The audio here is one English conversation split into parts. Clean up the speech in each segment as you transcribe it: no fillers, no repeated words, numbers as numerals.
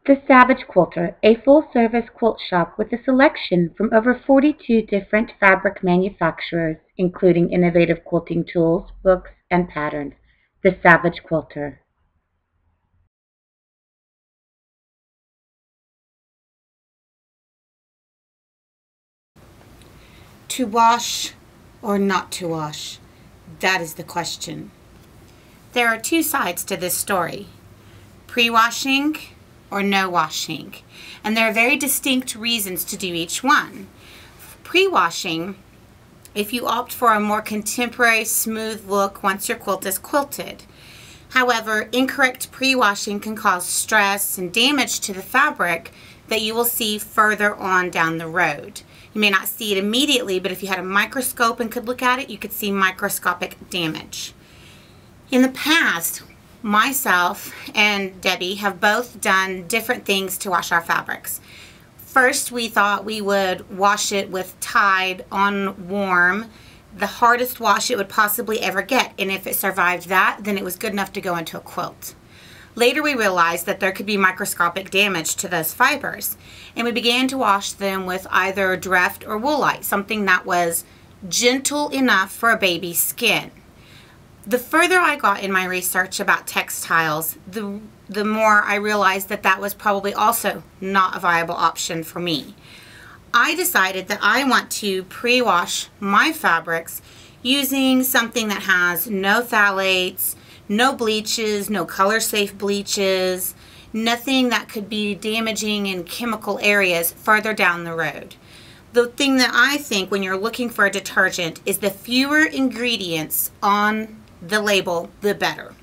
The Savage Quilter, a full-service quilt shop with a selection from over 42 different fabric manufacturers, including innovative quilting tools, books, and patterns. The Savage Quilter. To wash or not to wash? That is the question. There are two sides to this story. Pre-washing or no washing. And there are very distinct reasons to do each one. Pre-washing, if you opt for a more contemporary, smooth look once your quilt is quilted. However, incorrect pre-washing can cause stress and damage to the fabric that you will see further on down the road. You may not see it immediately, but if you had a microscope and could look at it, you could see microscopic damage. In the past, myself and Debbie have both done different things to wash our fabrics. First, we thought we would wash it with Tide on warm, the hardest wash it would possibly ever get, and if it survived that, then it was good enough to go into a quilt. Later we realized that there could be microscopic damage to those fibers, and we began to wash them with either Dreft or Woolite, something that was gentle enough for a baby's skin. The further I got in my research about textiles, the more I realized that that was probably also not a viable option for me. I decided that I want to pre-wash my fabrics using something that has no phthalates, no bleaches, no color-safe bleaches, nothing that could be damaging in chemical areas further down the road. The thing that I think when you're looking for a detergent is the fewer ingredients on the label, the better.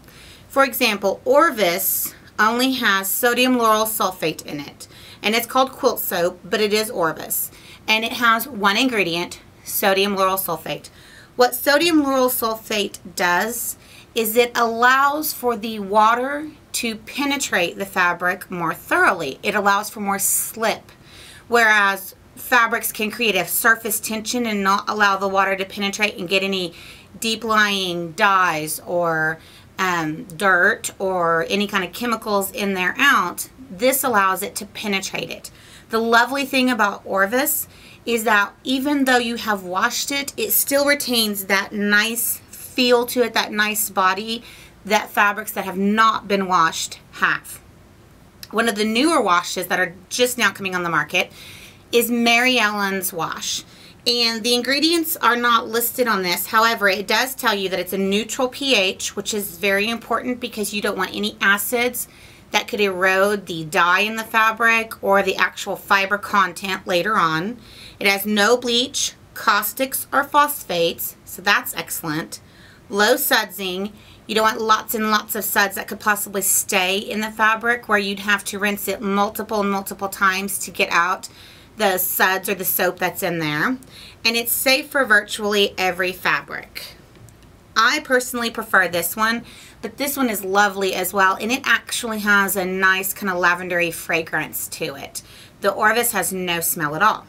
For example, Orvis only has sodium lauryl sulfate in it, and it's called quilt soap, but it is Orvis, and it has one ingredient, sodium lauryl sulfate. What sodium lauryl sulfate does is it allows for the water to penetrate the fabric more thoroughly. It allows for more slip, whereas fabrics can create a surface tension and not allow the water to penetrate and get any deep-lying dyes or dirt or any kind of chemicals in there out. This allows it to penetrate it. The lovely thing about Orvis is that even though you have washed it, it still retains that nice feel to it, that nice body that fabrics that have not been washed have. One of the newer washes that are just now coming on the market is Mary Ellen's wash. And the ingredients are not listed on this. However, it does tell you that it's a neutral pH, which is very important because you don't want any acids that could erode the dye in the fabric or the actual fiber content later on. It has no bleach, caustics, or phosphates, so that's excellent. Low sudsing. You don't want lots and lots of suds that could possibly stay in the fabric where you'd have to rinse it multiple times to get out the suds or the soap that's in there. And it's safe for virtually every fabric. I personally prefer this one, but this one is lovely as well, and it actually has a nice kind of lavendery fragrance to it. The Orvis has no smell at all.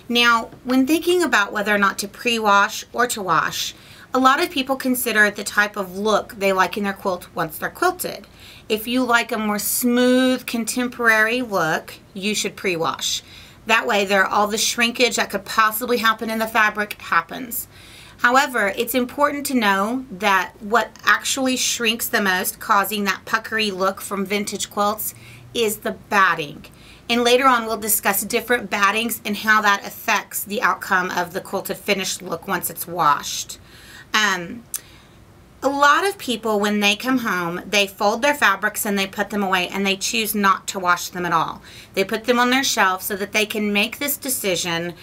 Now, when thinking about whether or not to pre-wash or to wash, a lot of people consider the type of look they like in their quilt once they're quilted. If you like a more smooth, contemporary look, you should pre-wash. That way, all the shrinkage that could possibly happen in the fabric happens. However, it's important to know that what actually shrinks the most, causing that puckery look from vintage quilts, is the batting. And later on, we'll discuss different battings and how that affects the outcome of the quilted finished look once it's washed. A lot of people, when they come home, they fold their fabrics and they put them away and they choose not to wash them at all. They put them on their shelf so that they can make this decision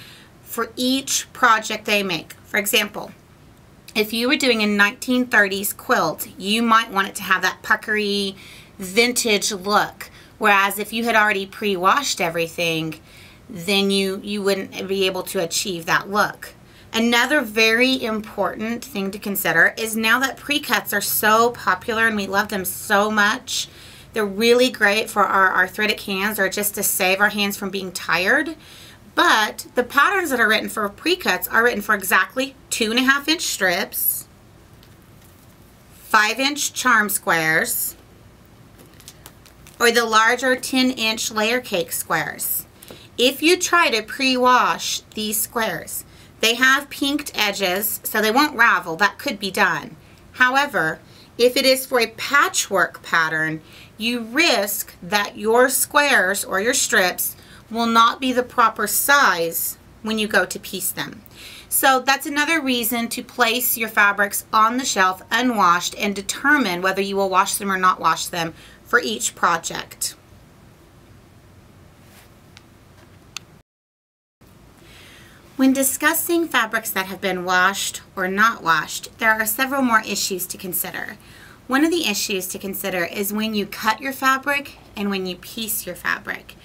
for each project they make. For example, if you were doing a 1930s quilt, you might want it to have that puckery vintage look. Whereas if you had already pre-washed everything, then you wouldn't be able to achieve that look. Another very important thing to consider is now that pre-cuts are so popular and we love them so much, they're really great for our arthritic hands or just to save our hands from being tired. But the patterns that are written for pre-cuts are written for exactly 2.5-inch strips, 5-inch charm squares, or the larger 10-inch layer cake squares. If you try to pre-wash these squares, they have pinked edges, so they won't ravel. That could be done. However, if it is for a patchwork pattern, you risk that your squares or your strips will not be the proper size when you go to piece them. So that's another reason to place your fabrics on the shelf unwashed and determine whether you will wash them or not wash them for each project. When discussing fabrics that have been washed or not washed, there are several more issues to consider. One of the issues to consider is when you cut your fabric and when you piece your fabric.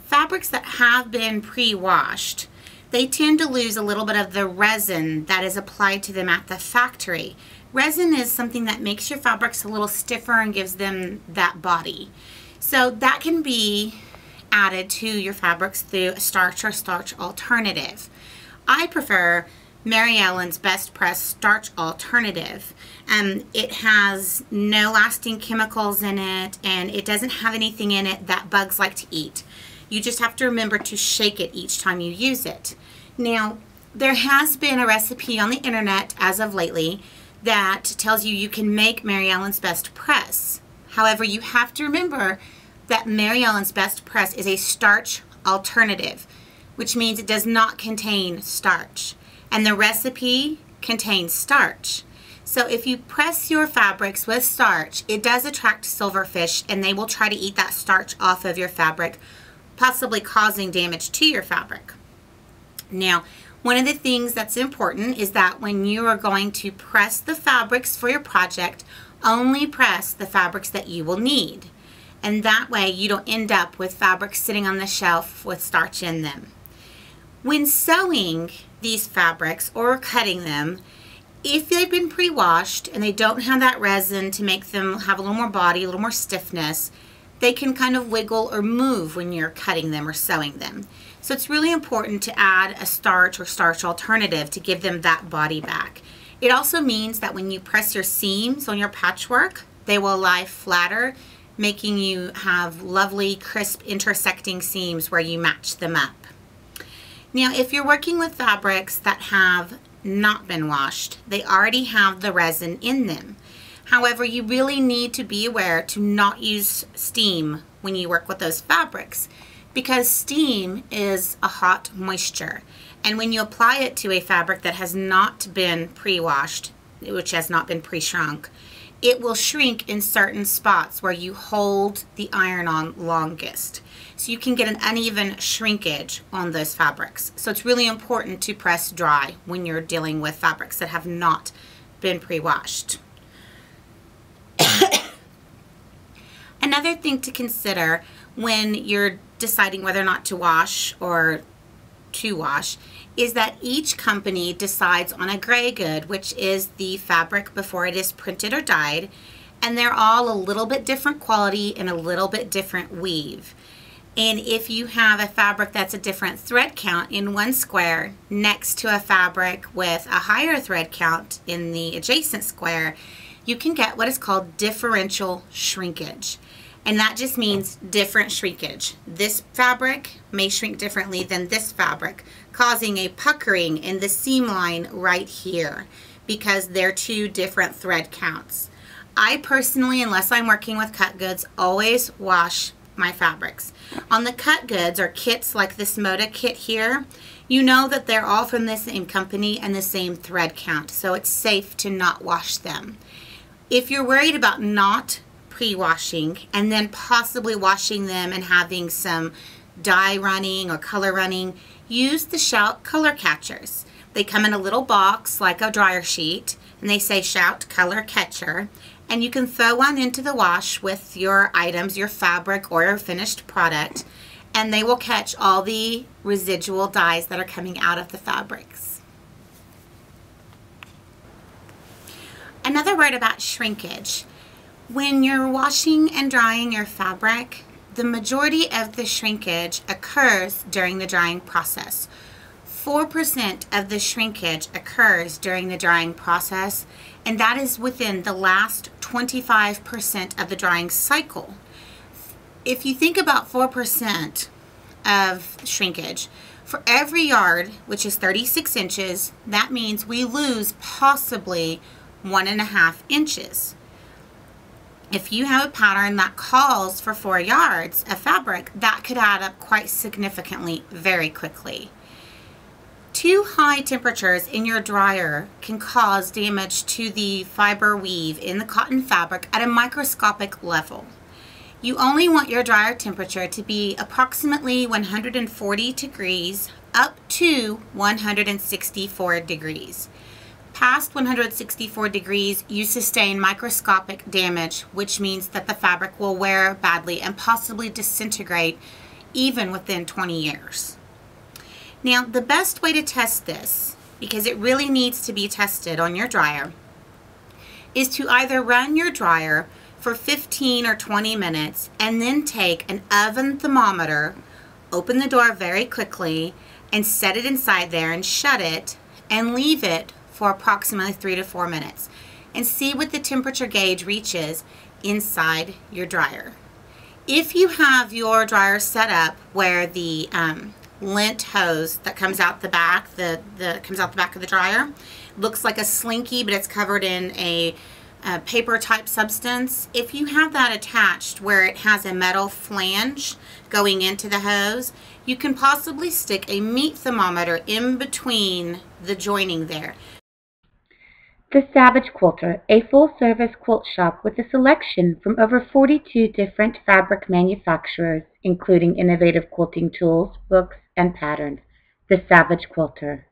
Fabrics that have been pre-washed, they tend to lose a little bit of the resin that is applied to them at the factory. Resin is something that makes your fabrics a little stiffer and gives them that body. So that can be added to your fabrics through a starch or starch alternative. I prefer Mary Ellen's Best Press Starch Alternative. It has no lasting chemicals in it, and it doesn't have anything in it that bugs like to eat. You just have to remember to shake it each time you use it. Now, there has been a recipe on the internet as of lately that tells you can make Mary Ellen's Best Press. However, you have to remember that Mary Ellen's Best Press is a starch alternative, which means it does not contain starch. And the recipe contains starch. So if you press your fabrics with starch, it does attract silverfish, and they will try to eat that starch off of your fabric, possibly causing damage to your fabric. Now, one of the things that's important is that when you are going to press the fabrics for your project, only press the fabrics that you will need. And that way you don't end up with fabrics sitting on the shelf with starch in them. When sewing these fabrics or cutting them, if they've been pre-washed and they don't have that resin to make them have a little more body, a little more stiffness, they can kind of wiggle or move when you're cutting them or sewing them. So it's really important to add a starch or starch alternative to give them that body back. It also means that when you press your seams on your patchwork, they will lie flatter, making you have lovely, crisp, intersecting seams where you match them up. Now, if you're working with fabrics that have not been washed, they already have the resin in them. However, you really need to be aware to not use steam when you work with those fabrics, because steam is a hot moisture. And when you apply it to a fabric that has not been pre-washed, which has not been pre-shrunk, it will shrink in certain spots where you hold the iron on longest. So you can get an uneven shrinkage on those fabrics. So it's really important to press dry when you're dealing with fabrics that have not been pre-washed. Another thing to consider when you're deciding whether or not to wash or to wash is that each company decides on a gray good, which is the fabric before it is printed or dyed, and they're all a little bit different quality and a little bit different weave. And if you have a fabric that's a different thread count in one square next to a fabric with a higher thread count in the adjacent square, you can get what is called differential shrinkage. And that just means different shrinkage. This fabric may shrink differently than this fabric, causing a puckering in the seam line right here because they're two different thread counts. I personally, unless I'm working with cut goods, always wash my fabrics. On the cut goods or kits like this Moda kit here, you know that they're all from the same company and the same thread count, so it's safe to not wash them. If you're worried about not pre-washing and then possibly washing them and having some dye running or color running, use the Shout color catchers. They come in a little box like a dryer sheet, and they say Shout color catcher, and you can throw one into the wash with your items, your fabric or your finished product, and they will catch all the residual dyes that are coming out of the fabrics. Another word about shrinkage. When you're washing and drying your fabric, the majority of the shrinkage occurs during the drying process. 4% of the shrinkage occurs during the drying process, and that is within the last 25% of the drying cycle. if you think about 4% of shrinkage, for every yard, which is 36 inches, that means we lose possibly 1.5 inches. If you have a pattern that calls for 4 yards of fabric, that could add up quite significantly very quickly. Too high temperatures in your dryer can cause damage to the fiber weave in the cotton fabric at a microscopic level. You only want your dryer temperature to be approximately 140 degrees up to 164 degrees. Past 164 degrees, you sustain microscopic damage, which means that the fabric will wear badly and possibly disintegrate even within 20 years. Now, the best way to test this, because it really needs to be tested on your dryer, is to either run your dryer for 15 or 20 minutes and then take an oven thermometer, open the door very quickly, and set it inside there and shut it and leave it for approximately 3 to 4 minutes and see what the temperature gauge reaches inside your dryer. If you have your dryer set up where the lint hose that comes out the back, comes out the back of the dryer, looks like a slinky, but it's covered in a paper type substance. If you have that attached where it has a metal flange going into the hose, you can possibly stick a meat thermometer in between the joining there. The Savage Quilter, a full-service quilt shop with a selection from over 42 different fabric manufacturers, including innovative quilting tools, books, and patterns. The Savage Quilter.